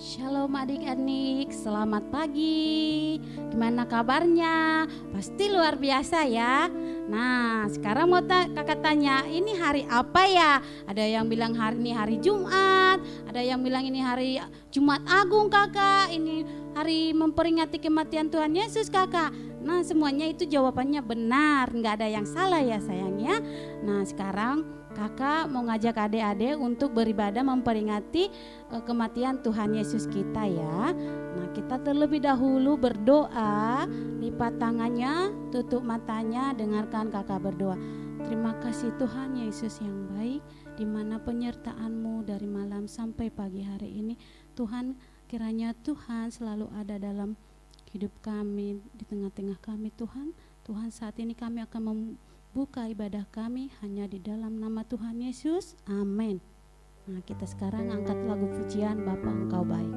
Shalom adik-adik, selamat pagi. Gimana kabarnya? Pasti luar biasa ya. Nah, sekarang mau kakak tanya, ini hari apa ya? Ada yang bilang hari ini hari Jumat, ada yang bilang ini hari Jumat Agung kakak, ini hari memperingati kematian Tuhan Yesus kakak. Nah, semuanya itu jawabannya benar, nggak ada yang salah ya sayangnya. Nah, sekarang kakak mau ngajak adik-adik untuk beribadah memperingati kematian Tuhan Yesus kita ya. Nah, kita terlebih dahulu berdoa, lipat tangannya, tutup matanya, dengarkan kakak berdoa. Terima kasih Tuhan Yesus yang baik, di mana penyertaan-Mu dari malam sampai pagi hari ini. Tuhan, kiranya Tuhan selalu ada dalam hidup kami, di tengah-tengah kami Tuhan. Tuhan, saat ini kami akan buka ibadah kami hanya di dalam nama Tuhan Yesus. Amin. Nah, kita sekarang angkat lagu pujian Bapa Engkau Baik.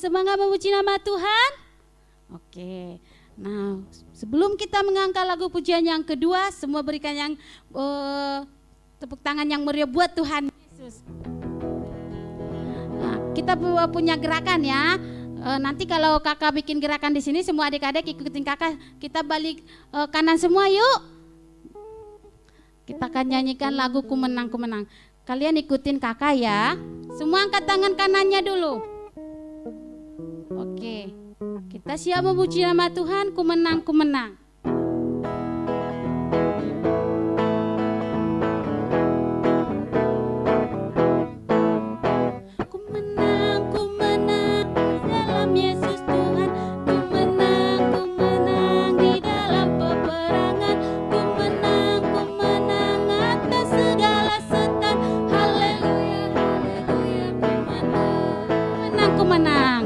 Semangat memuji nama Tuhan. Oke. Nah, sebelum kita mengangkat lagu pujian yang kedua, semua berikan yang tepuk tangan yang meriah buat Tuhan Yesus. Nah, kita punya gerakan ya. Nanti kalau kakak bikin gerakan di sini, semua adik-adik ikutin kakak. Kita balik kanan semua yuk. Kita akan nyanyikan lagu Ku Menang, Ku Menang. Kalian ikutin kakak ya. Semua angkat tangan kanannya dulu. Oke, kita siap memuji nama Tuhan. Ku menang, ku menang. Ku menang dalam Yesus Tuhan. Ku menang di dalam peperangan. Ku menang atas segala setan. Haleluya, haleluya, ku menang.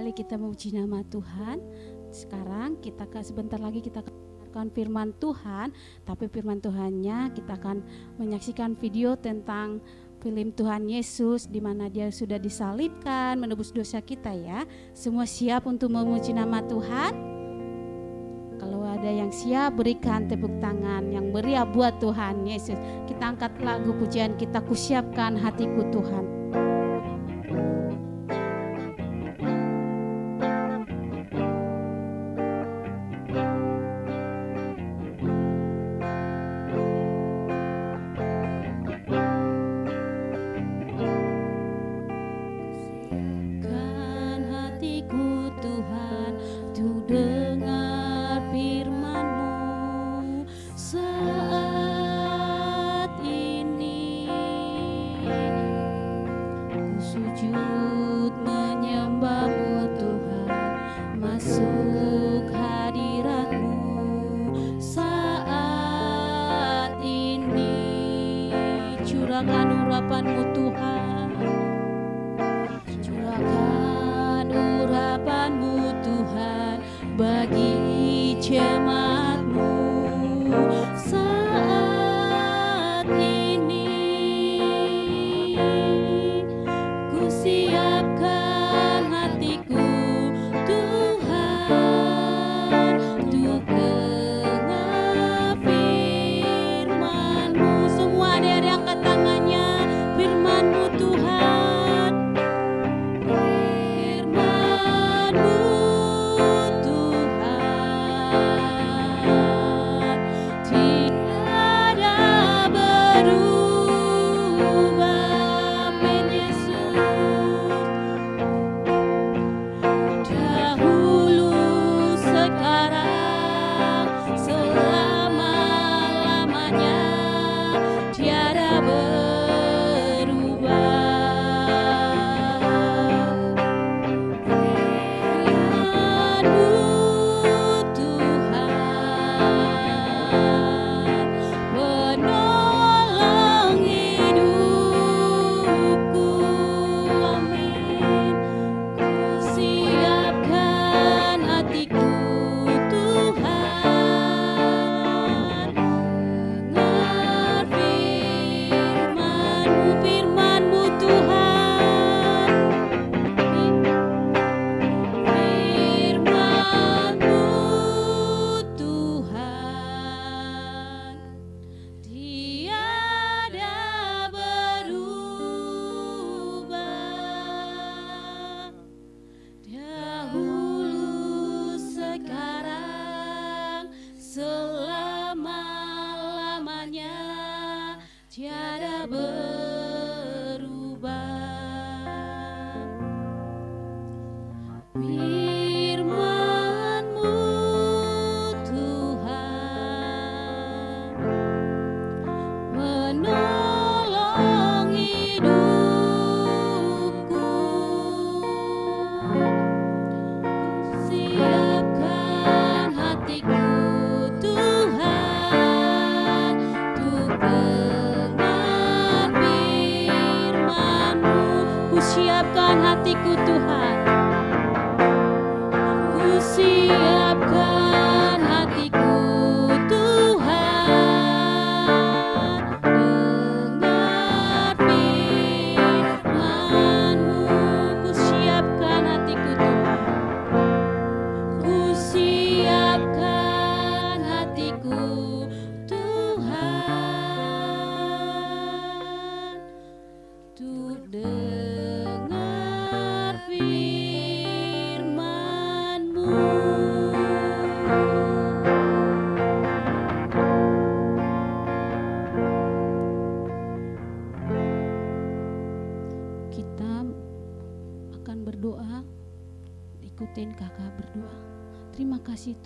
Mari kita memuji nama Tuhan. Sekarang sebentar lagi kita akan firman Tuhan, tapi firman Tuhannya kita akan menyaksikan video tentang film Tuhan Yesus di mana Dia sudah disalibkan menebus dosa kita ya. Semua siap untuk memuji nama Tuhan? Kalau ada yang siap, berikan tepuk tangan yang meriah buat Tuhan Yesus. Kita angkat lagu pujian kita, Kusiapkan Hatiku Tuhan.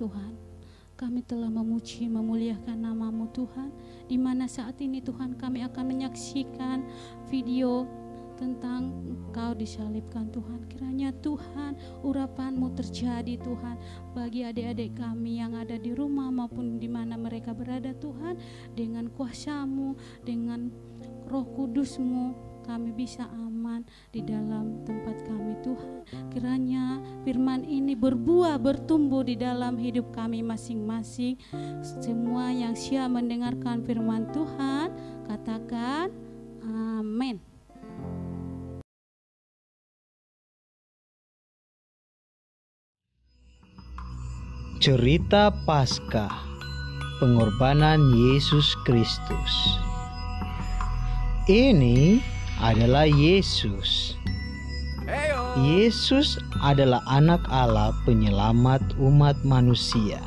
Tuhan, kami telah memuji, memuliakan nama-Mu Tuhan, di mana saat ini Tuhan kami akan menyaksikan video tentang Engkau disalibkan Tuhan. Kiranya Tuhan urapan-Mu terjadi Tuhan bagi adik-adik kami yang ada di rumah maupun di mana mereka berada Tuhan, dengan kuasa-Mu, dengan Roh Kudus-Mu kami bisa aman di dalam tempat kami Tuhan. Kiranya firman ini berbuah, bertumbuh di dalam hidup kami masing-masing. Semua yang siap mendengarkan firman Tuhan, katakan amin. Cerita Paskah, pengorbanan Yesus Kristus. Ini adalah Yesus. Yesus adalah anak Allah, penyelamat umat manusia.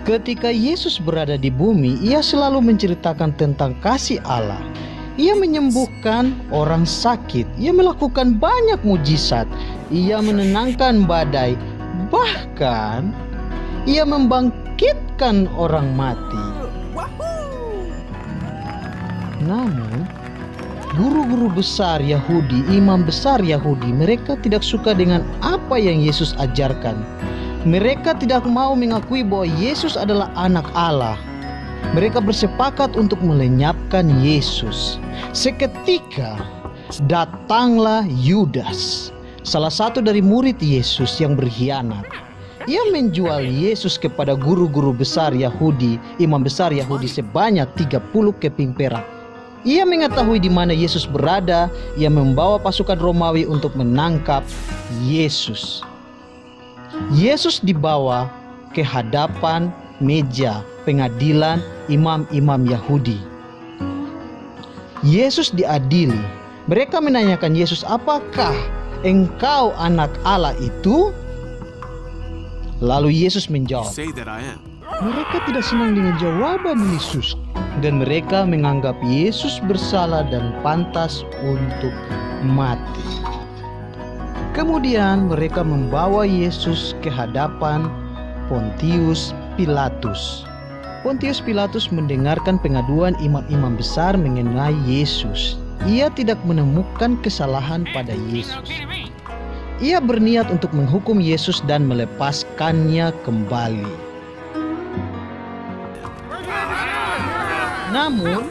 Ketika Yesus berada di bumi, ia selalu menceritakan tentang kasih Allah. Ia menyembuhkan orang sakit, ia melakukan banyak mujizat, ia menenangkan badai, bahkan ia membangkitkan orang mati. Namun, guru-guru besar Yahudi, imam besar Yahudi, mereka tidak suka dengan apa yang Yesus ajarkan. Mereka tidak mau mengakui bahwa Yesus adalah anak Allah. Mereka bersepakat untuk melenyapkan Yesus. Seketika datanglah Yudas, salah satu dari murid Yesus yang berkhianat. Ia menjual Yesus kepada guru-guru besar Yahudi, imam besar Yahudi sebanyak 30 keping perak. Ia mengetahui di mana Yesus berada. Ia membawa pasukan Romawi untuk menangkap Yesus. Yesus dibawa ke hadapan meja pengadilan imam-imam Yahudi. Yesus diadili. Mereka menanyakan Yesus, "Apakah engkau anak Allah itu?" Lalu Yesus menjawab, mereka tidak senang dengan jawaban Yesus, dan mereka menganggap Yesus bersalah dan pantas untuk mati. Kemudian mereka membawa Yesus ke hadapan Pontius Pilatus. Pontius Pilatus mendengarkan pengaduan imam-imam besar mengenai Yesus. Ia tidak menemukan kesalahan pada Yesus. Ia berniat untuk menghukum Yesus dan melepaskannya kembali. Namun,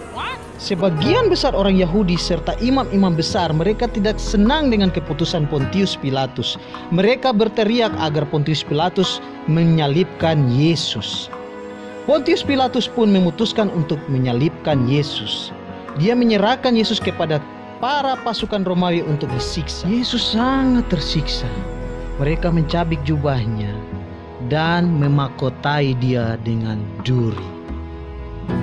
sebagian besar orang Yahudi serta imam-imam besar, mereka tidak senang dengan keputusan Pontius Pilatus. Mereka berteriak agar Pontius Pilatus menyalibkan Yesus. Pontius Pilatus pun memutuskan untuk menyalibkan Yesus. Dia menyerahkan Yesus kepada para pasukan Romawi untuk disiksa. Yesus sangat tersiksa. Mereka mencabik jubahnya dan memakotai dia dengan duri.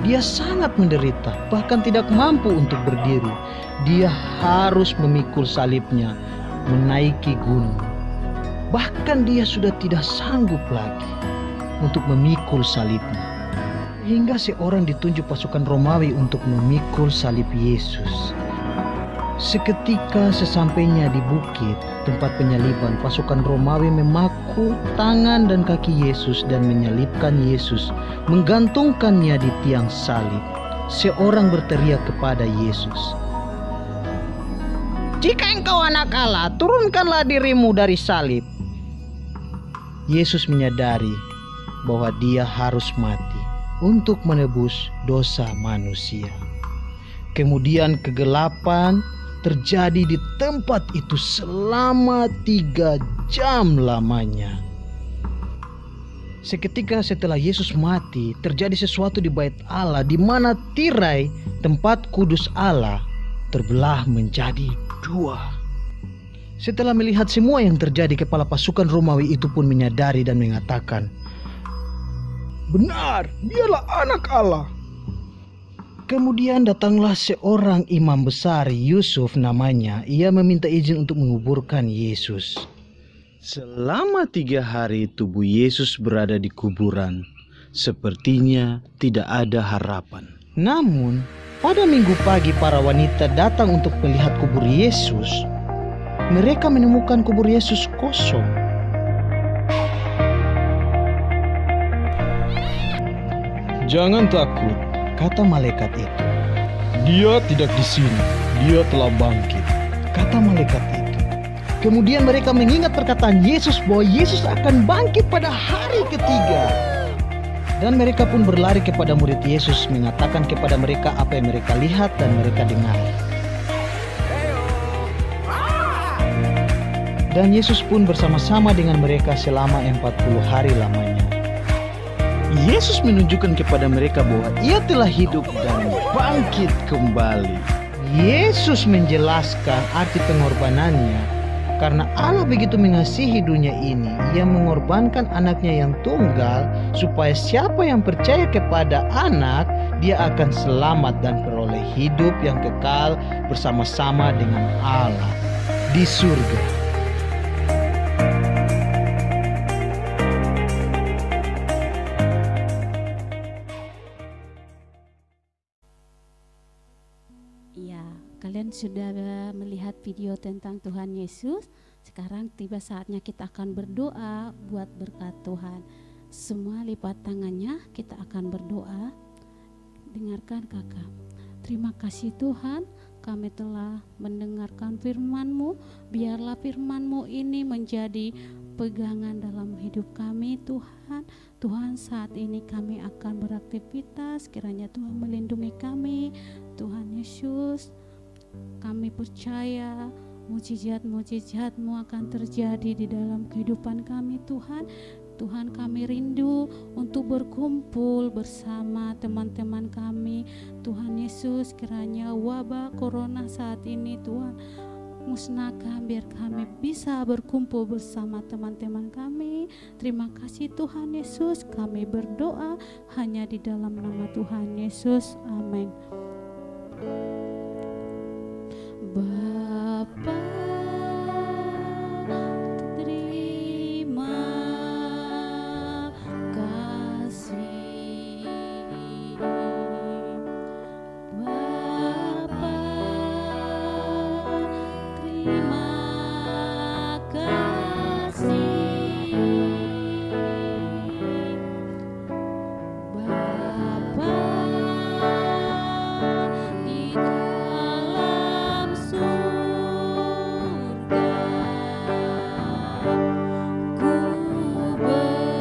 Dia sangat menderita, bahkan tidak mampu untuk berdiri. Dia harus memikul salibnya, menaiki gunung. Bahkan dia sudah tidak sanggup lagi untuk memikul salibnya. Hingga seorang ditunjuk pasukan Romawi untuk memikul salib Yesus. Seketika sesampainya di bukit tempat penyaliban, pasukan Romawi memaku tangan dan kaki Yesus dan menyalibkan Yesus, menggantungkannya di tiang salib. Seorang berteriak kepada Yesus, "Jika engkau anak Allah, turunkanlah dirimu dari salib." Yesus menyadari bahwa dia harus mati untuk menebus dosa manusia. Kemudian kegelapan terjadi di tempat itu selama 3 jam lamanya. Seketika setelah Yesus mati, terjadi sesuatu di bait Allah, di mana tirai tempat kudus Allah terbelah menjadi 2. Setelah melihat semua yang terjadi, kepala pasukan Romawi itu pun menyadari dan mengatakan, "Benar, dialah anak Allah." Kemudian datanglah seorang imam besar, Yusuf namanya. Ia meminta izin untuk menguburkan Yesus. Selama 3 hari tubuh Yesus berada di kuburan. Sepertinya tidak ada harapan. Namun, pada minggu pagi para wanita datang untuk melihat kubur Yesus. Mereka menemukan kubur Yesus kosong. "Jangan takut," kata malaikat itu. "Dia tidak di sini, dia telah bangkit," kata malaikat itu. Kemudian mereka mengingat perkataan Yesus bahwa Yesus akan bangkit pada hari ketiga. Dan mereka pun berlari kepada murid Yesus, mengatakan kepada mereka apa yang mereka lihat dan mereka dengar. Dan Yesus pun bersama-sama dengan mereka selama 40 hari lamanya. Yesus menunjukkan kepada mereka bahwa Ia telah hidup dan bangkit kembali. Yesus menjelaskan arti pengorbanannya. Karena Allah begitu mengasihi dunia ini, Ia mengorbankan anaknya yang tunggal, supaya siapa yang percaya kepada anak, dia akan selamat dan beroleh hidup yang kekal bersama-sama dengan Allah di surga. Ya, kalian sudah melihat video tentang Tuhan Yesus. Sekarang tiba saatnya kita akan berdoa buat berkat Tuhan. Semua lipat tangannya, kita akan berdoa. Dengarkan kakak. Terima kasih Tuhan, kami telah mendengarkan firman-Mu. Biarlah firman-Mu ini menjadi pegangan dalam hidup kami Tuhan. Tuhan, saat ini kami akan beraktivitas, kiranya Tuhan melindungi kami. Tuhan Yesus, kami percaya mujizat-mujizat-Mu akan terjadi di dalam kehidupan kami Tuhan. Tuhan, kami rindu untuk berkumpul bersama teman-teman kami. Tuhan Yesus, kiranya wabah corona saat ini Tuhan musnahkan, biar kami bisa berkumpul bersama teman-teman kami. Terima kasih Tuhan Yesus, kami berdoa hanya di dalam nama Tuhan Yesus, amin. Bapa, terima kasih. Bapa, terima kasih. Bapa di dalam surga, ku berterima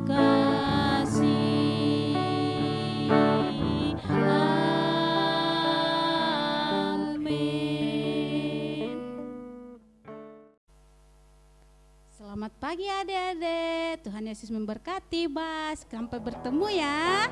kasih. Amin. Selamat pagi adik-adik. Tuhan Yesus memberkati. Sampai bertemu ya.